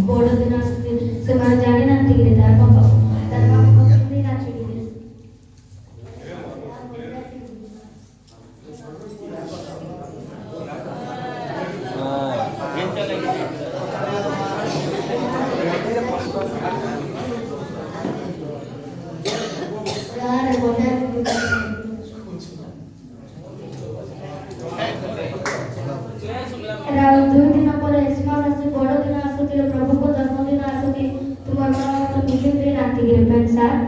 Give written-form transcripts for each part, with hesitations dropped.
ବଡ଼ ଦିନ ଆସୁଛି ସେମାନେ ଜାଣିନାହାନ୍ତି କି ତାର ବାପା କେମିତି ନାଚିକିରି ଦୁଇ ଦିନ ପରେ ଏସମାସ ଆସି ବଡ଼ ଦିନ ଆସୁଛି ପ୍ରଭୁଙ୍କ ଜନ୍ମଦିନ ଆସୁଛି ତୁମର କେମିତି ରାତିକିରି ଫ୍ରେଣ୍ଡ ସାର୍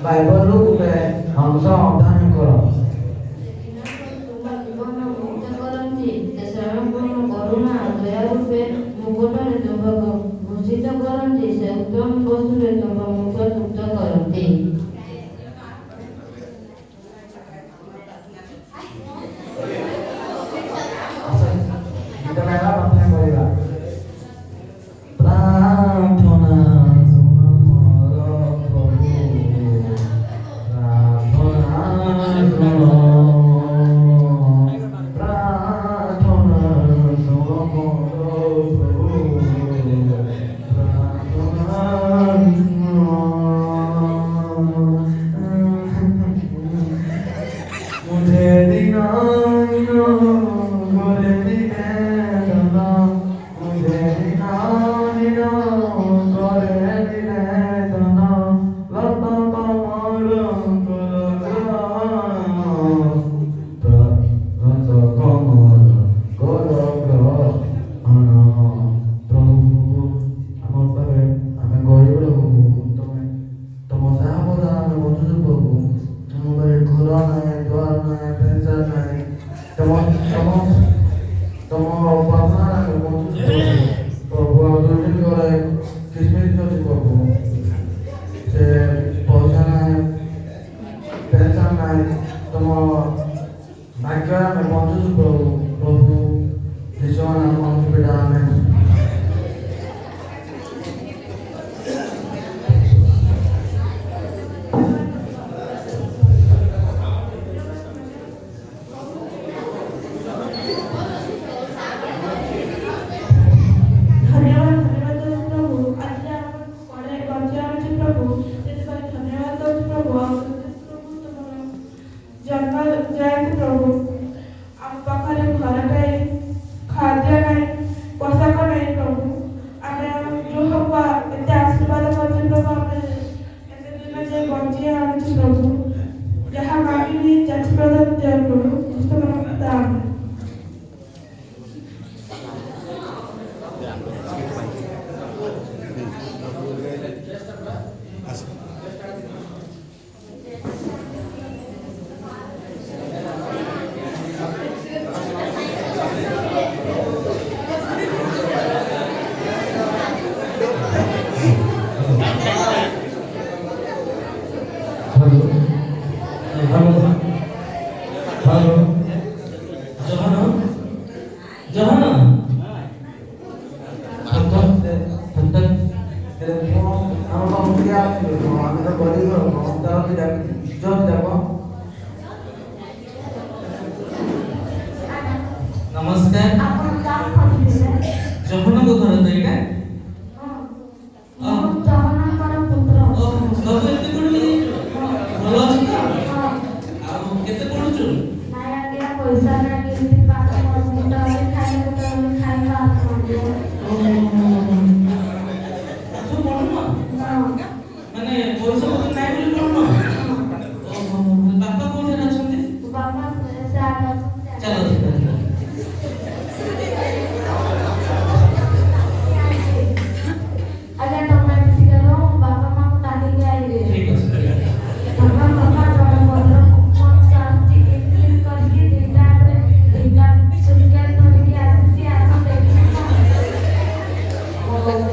ବାଇବଲରୁ ଗୋଟେ ଅଂଶ ଅଧ୍ୟୟନ କର। କରୁଣା ଦୟା ରୂପେ ମୁକୁଟରେ ତୁମ୍ଭକୁ ଭୂଷିତ କରନ୍ତି, ସେ ଉତ୍ତମ ବସ୍ତୁରେ ତୁମ୍ଭ ମୁଖ ତୃପ୍ତ କରନ୍ତି। क्या हमें तो गरीब हम तो की जॉब देखो नमस्कार जमुना को घर तो एटा सब एते पढि भलो अछि त आ केते पढुछु तू पढुनो माने पैसा पत्र नाही बोली पढुनो ओहो बापा कोठे अछंती चलो ठीक अछि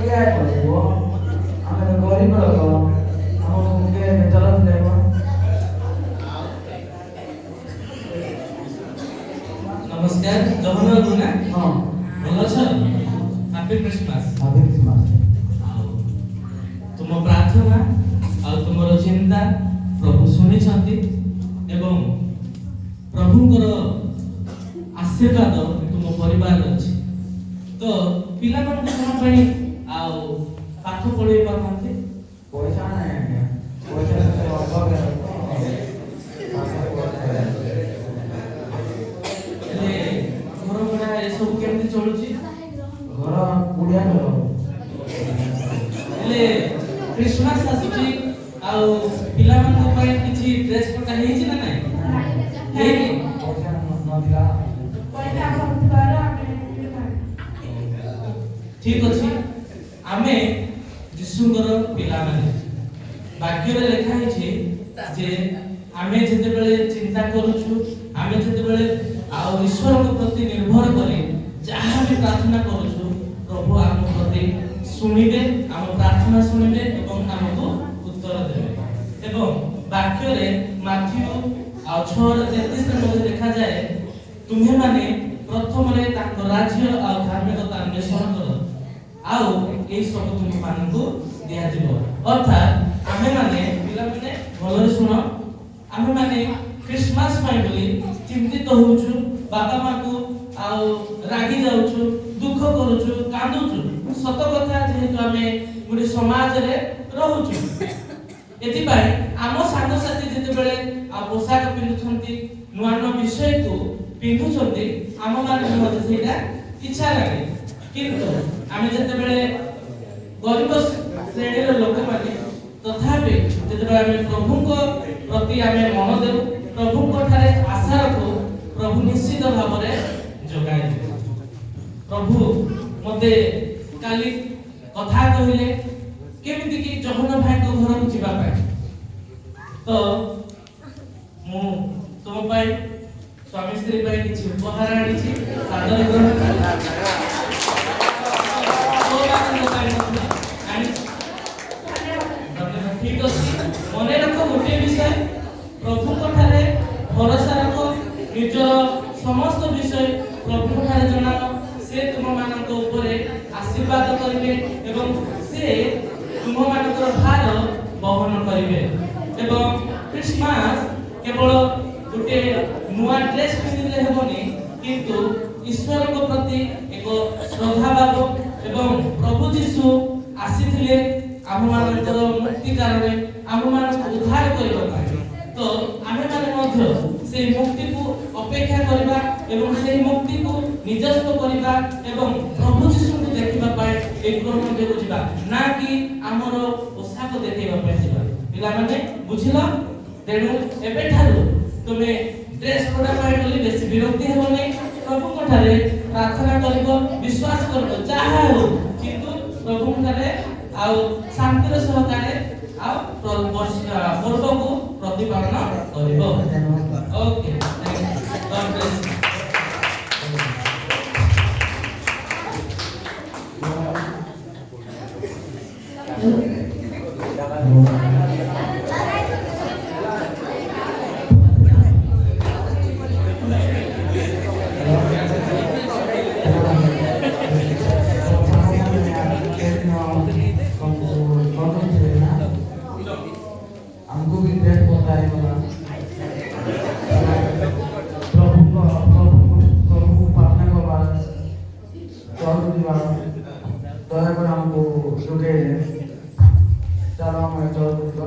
क्या है वो हमें तो गरीब लोग हम के चलत देखो नमस्कार जमुना को ना हां भलो छ हैप्पी क्रिसमस अभी क्रिसमस तुम प्रार्थना और तुमर चिंता प्रभु शुणी एवं प्रभुଙ୍କର आशीर्वाद तुम परिवार अछि तो पिला मन कोन पई आ पाठ पढै पारथि पैसा नहीं है पैसा से अभाव है ले घर भड़ा ए सब केमति चलुची घर कुड़िया लो ले क्रिसमस आसुची आ पिला मन पई किछि ड्रेस पटा हेछि ना नाही हेइ पैसा न दिला ठीक अछि आमे यीशुଙ୍କର पिलाମାନେ वाक्ୟରେ ଲେଖା ହେଇଛି ଯେ ଆମେ ଯେତେବେଳେ ଚିନ୍ତା କରୁଛୁ ଆମେ ଯେତେବେଳେ ଆଉ ଈଶ୍ୱରଙ୍କ ପ୍ରତି ନିର୍ଭର କରି ଯାହା ବି ପ୍ରାର୍ଥନା କରୁଛୁ ପ୍ରଭୁ ଆମ ପ୍ରତି ଶୁଣିବେ ଆମ ପ୍ରାର୍ଥନା ଶୁଣିବେ ଏବଂ ଆମକୁ ଉତ୍ତର ଦେବେ ଏବଂ ବାକ୍ୟରେ ମାଥିଉ ଆଉ 6:33 ରେ ଲେଖାଯାଏ ତୁମେମାନେ ପ୍ରଥମରେ ତାଙ୍କ ରାଜ୍ୟ ଆଉ ଧାର୍ମିକତା ଅନ୍ୱେଷଣ କର ଆଉ এই ସବୁ ତୁମ ମାନଙ୍କୁ ଦିଆଯିବ ଅର୍ଥାତ ଆମେ ମାନେ ପିଲାମାନେ ଭଲରେ ଶୁଣ ଆମେ ମାନେ କ୍ରିସମାସ ପାଇଁ ବୋଲି ଚିନ୍ତିତ ହୋଉଛୁ ବାପା ମାଙ୍କୁ ଆଉ ରାଗି ଯାଉଛୁ ଦୁଃଖ କରୁଛୁ କାନ୍ଦୁଛୁ ସତ କଥା ଯେହେତୁ ଆମେ ଗୋଟେ ସମାଜରେ ରହୁଛୁ ଏଥିପାଇଁ ଆମ ସାଙ୍ଗସାଥି ଯେତେବେଳେ ପୋଷାକ ପିନ୍ଧୁଛନ୍ତି ନୂଆ ନୂଆ ବିଷୟକୁ ପିନ୍ଧୁଛନ୍ତି ଆମ ମାନେ ମଧ୍ୟ ସେଇଟା ଇଚ୍ଛା ଲାଗେ କିନ୍ତୁ ଆମେ ଯେତେବେଳେ ଗରିବ ଶ୍ରେଣୀର ଲୋକମାନେ ତଥାପି ଯେତେବେଳେ ଆମେ ପ୍ରଭୁଙ୍କ ପ୍ରତି ଆମେ ମନ ଦେଉ ପ୍ରଭୁଙ୍କ ଠାରେ ଆଶା ରଖୁ ପ୍ରଭୁ ନିଶ୍ଚିତ ଭାବରେ ଯୋଗାଇ ଦେବେ ପ୍ରଭୁ ମୋତେ କାଲି କଥା କହିଲେ କେମିତି କି ଜଗନ୍ନାଥ ଭାଇଙ୍କ ଘରକୁ ଯିବା ପାଇଁ ତ ମୁଁ ତୁମ ପାଇଁ ସ୍ୱାମୀ ସ୍ତ୍ରୀ ପାଇଁ କିଛି ଉପହାର ଆଣିଛି ସାଦର ଗ୍ରହଣ ठीक अछि मने रखो गोटे विषय प्रभु ठारे भरोसा रखो निजर समस्त विषय प्रभु ठारे जणाओ से तुम मानक ऊपर आशीर्वाद करिवे एवं से तुम मानकर भार वहन करिवे एवं क्रिसमस केवल गोटे नुआ ड्रेस पिंधिले हेबनी किंतु ईश्वर को प्रति एक श्रद्धा भाव एवं प्रभु यीशु आसीथिले आम मानकर मुक्ति कारण आम मानक उद्धार करबा पाए तो आमे माने मध्य से मुक्ति को अपेक्षा करबा एवं से मुक्ति को निजस्व करबा एवं प्रभु यीशु को देखिबा पाए एक ग्रहण के बुझिबा ना कि हमर पोशाक देखिबा पाए जिबा पिला माने बुझिलो तेनु एबे ठारू तुमे ड्रेस कोडा पाए बोली बेसी विरक्ति हेबो नै प्रभु कोठारे प्रार्थना करबो विश्वास करबो चाहा हो किंतु प्रभु कोठारे आउ शांतिर सहकारे आउ पर्व को प्रतिपालन करिबो okay thank you god bless ଚଳୁଥିବା ଦୟାକରି ଆମକୁ ଯୋଗେଇଲେ ଚାଲ ଆମେ ଚଳୁଥିବା